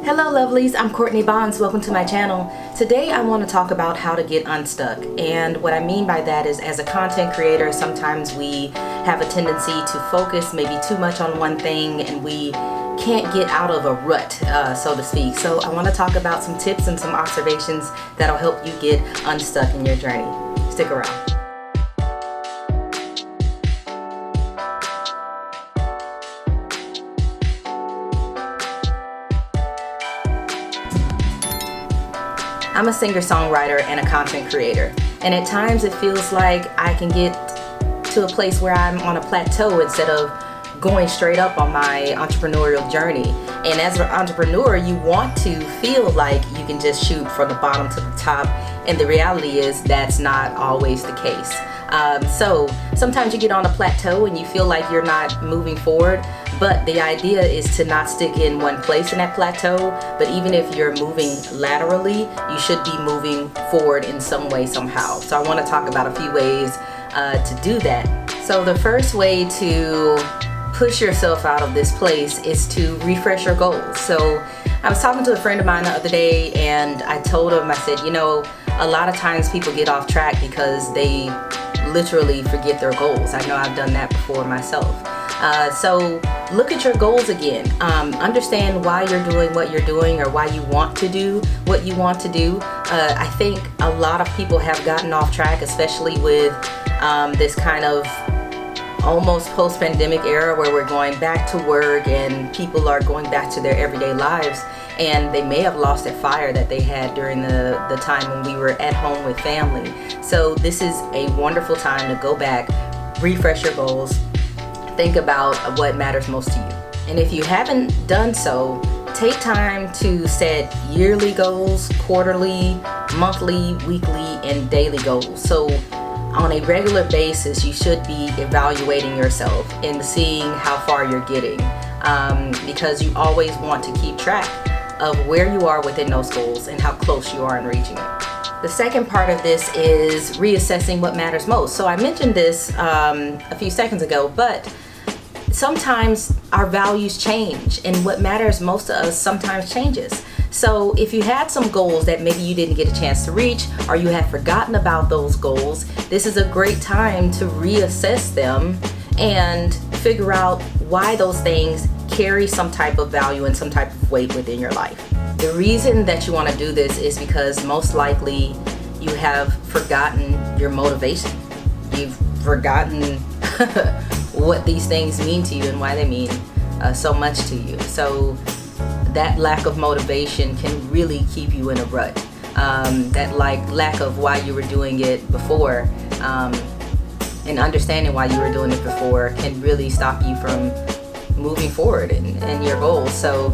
Hello lovelies, I'm Courtney Bonds. Welcome to my channel. Today I want to talk about how to get unstuck, and what I mean by that is, as a content creator, sometimes we have a tendency to focus maybe too much on one thing and we can't get out of a rut, so to speak. So I want to talk about some tips and some observations that'll help you get unstuck in your journey. Stick around. I'm a singer-songwriter and a content creator, and at times it feels like I can get to a place where I'm on a plateau instead of going straight up on my entrepreneurial journey. And as an entrepreneur, you want to feel like you can just shoot from the bottom to the top, and the reality is that's not always the case. So sometimes you get on a plateau and you feel like you're not moving forward, but the idea is to not stick in one place in that plateau. But even if you're moving laterally, you should be moving forward in some way, somehow. So I want to talk about a few ways to do that. So the first way to push yourself out of this place is to refresh your goals. So I was talking to a friend of mine the other day, and I told him, I said, you know, a lot of times people get off track because they literally forget their goals. I know I've done that before myself. So look at your goals again. Understand why you're doing what you're doing, or why you want to do what you want to do. I think a lot of people have gotten off track, especially with this kind of almost post-pandemic era where we're going back to work and people are going back to their everyday lives, and they may have lost that fire that they had during the time when we were at home with family. So this is a wonderful time to go back, refresh your goals, think about what matters most to you. And if you haven't done so, take time to set yearly goals, quarterly, monthly, weekly, and daily goals. So on a regular basis, you should be evaluating yourself and seeing how far you're getting, because you always want to keep track of where you are within those goals and how close you are in reaching it. The second part of this is reassessing what matters most. So I mentioned this a few seconds ago, but sometimes our values change, and what matters most to us sometimes changes. So if you had some goals that maybe you didn't get a chance to reach, or you have forgotten about those goals, this is a great time to reassess them and figure out why those things carry some type of value and some type of weight within your life. The reason that you want to do this is because most likely you have forgotten your motivation. You've forgotten what these things mean to you and why they mean so much to you. So that lack of motivation can really keep you in a rut. That lack of why you were doing it before, and understanding why you were doing it before, can really stop you from moving forward in your goals. So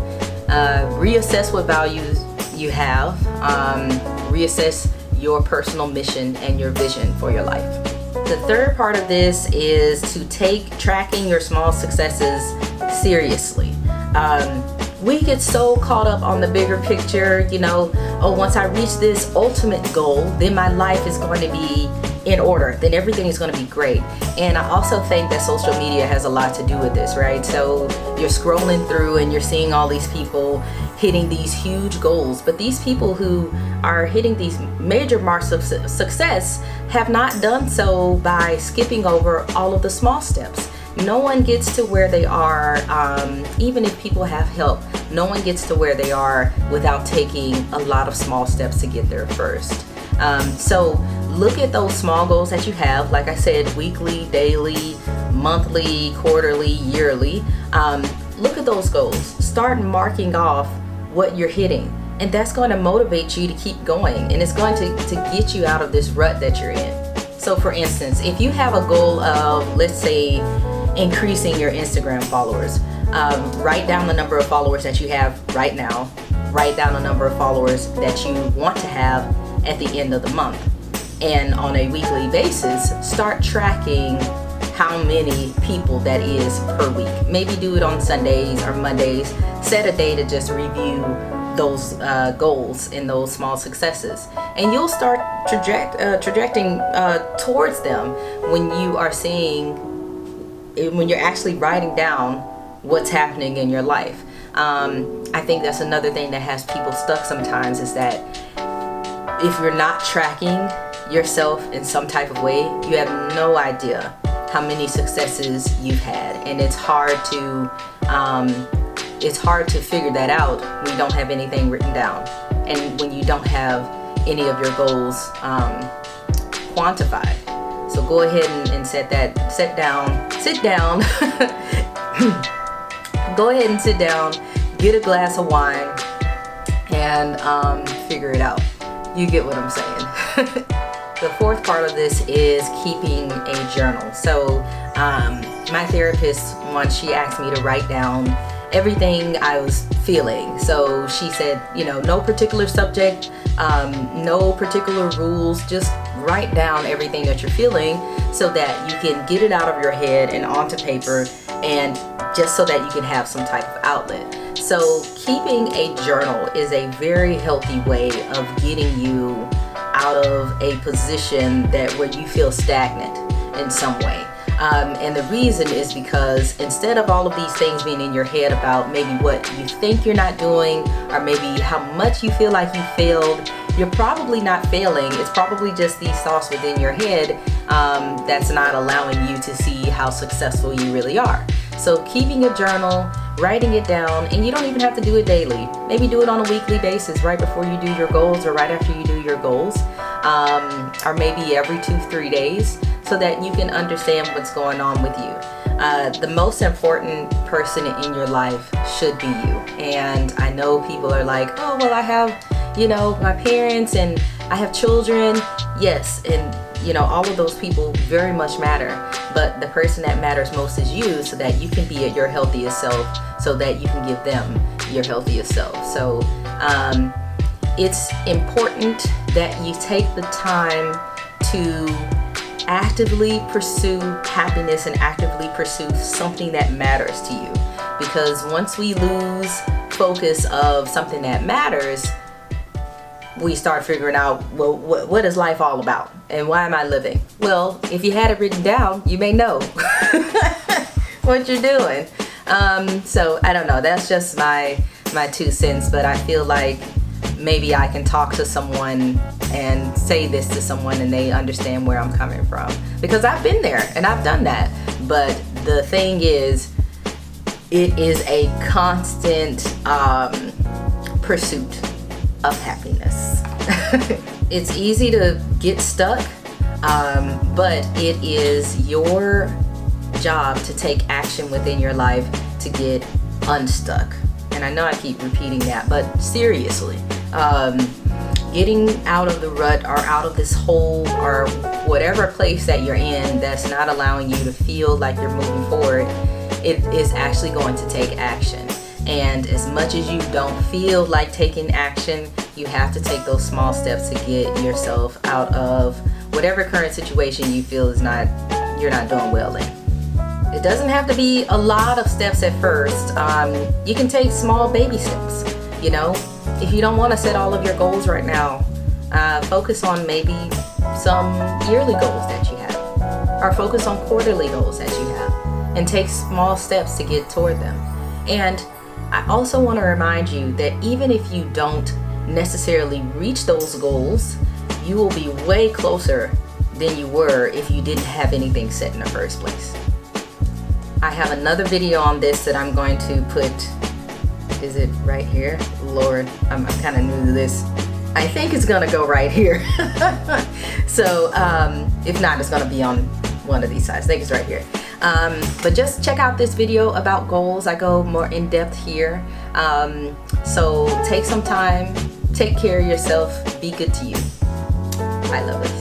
reassess what values you have, reassess your personal mission and your vision for your life. The third part of this is to take tracking your small successes seriously. We get so caught up on the bigger picture, you know, oh, once I reach this ultimate goal, then my life is going to be in order, then everything is going to be great. And I also think that social media has a lot to do with this, right? So you're scrolling through and you're seeing all these people hitting these huge goals, but these people who are hitting these major marks of success have not done so by skipping over all of the small steps. No one gets to where they are, even if people have help, no one gets to where they are without taking a lot of small steps to get there first. So look at those small goals that you have, like I said, weekly, daily, monthly, quarterly, yearly. Look at those goals. Start marking off what you're hitting, and that's going to motivate you to keep going, and it's going to get you out of this rut that you're in. So for instance, if you have a goal of, let's say, increasing your Instagram followers, write down the number of followers that you have right now, write down the number of followers that you want to have at the end of the month, and on a weekly basis start tracking how many people that is per week. Maybe do it on Sundays or Mondays. Set a day to just review those goals and those small successes, and you'll start trajecting towards them when you are seeing, when you're actually writing down what's happening in your life. I think that's another thing that has people stuck sometimes, is that if you're not tracking yourself in some type of way, you have no idea how many successes you've had, and it's hard to figure that out when you don't have anything written down, and when you don't have any of your goals quantified. So go ahead and sit down go ahead and sit down, get a glass of wine, and figure it out. You get what I'm saying. The fourth part of this is keeping a journal. So my therapist, once, she asked me to write down everything I was feeling. So she said, no particular subject, no particular rules, just write down everything that you're feeling so that you can get it out of your head and onto paper, and just so that you can have some type of outlet. So keeping a journal is a very healthy way of getting you out of a position where you feel stagnant in some way. And the reason is because instead of all of these things being in your head about maybe what you think you're not doing, or maybe how much you feel like you failed, you're probably not failing. It's probably just these thoughts within your head that's not allowing you to see how successful you really are. So keeping a journal, writing it down, and you don't even have to do it daily. Maybe do it on a weekly basis, right before you do your goals or right after you do your goals, or maybe every 2-3 days, so that you can understand what's going on with you. The most important person in your life should be you. And I know people are like, oh, well, I have, my parents and I have children. Yes, and all of those people very much matter, but the person that matters most is you, so that you can be at your healthiest self, so that you can give them your healthiest self. So it's important that you take the time to actively pursue happiness and actively pursue something that matters to you, because once we lose focus of something that matters, we start figuring out, well, what is life all about and why am I living? Well, if you had it written down, you may know what you're doing. So I don't know, that's just my 2 cents, but I feel like maybe I can talk to someone and say this to someone and they understand where I'm coming from, because I've been there and I've done that. But the thing is, it is a constant pursuit of happiness. It's easy to get stuck, but it is your job to take action within your life to get unstuck. And I know I keep repeating that, but seriously, getting out of the rut or out of this hole or whatever place that you're in that's not allowing you to feel like you're moving forward, it is actually going to take action. And as much as you don't feel like taking action, you have to take those small steps to get yourself out of whatever current situation you feel you're not doing well in. It doesn't have to be a lot of steps at first. You can take small baby steps. If you don't want to set all of your goals right now, focus on maybe some yearly goals that you have, or focus on quarterly goals that you have, and take small steps to get toward them. And I also want to remind you that even if you don't necessarily reach those goals, you will be way closer than you were if you didn't have anything set in the first place. I have another video on this that I'm going to put, is it right here? Lord, I'm kind of new to this. I think it's gonna go right here. So if not, it's gonna be on one of these sides. I think it's right here. But just check out this video about goals. I go more in depth here. So take some time, take care of yourself, be good to you. I love it.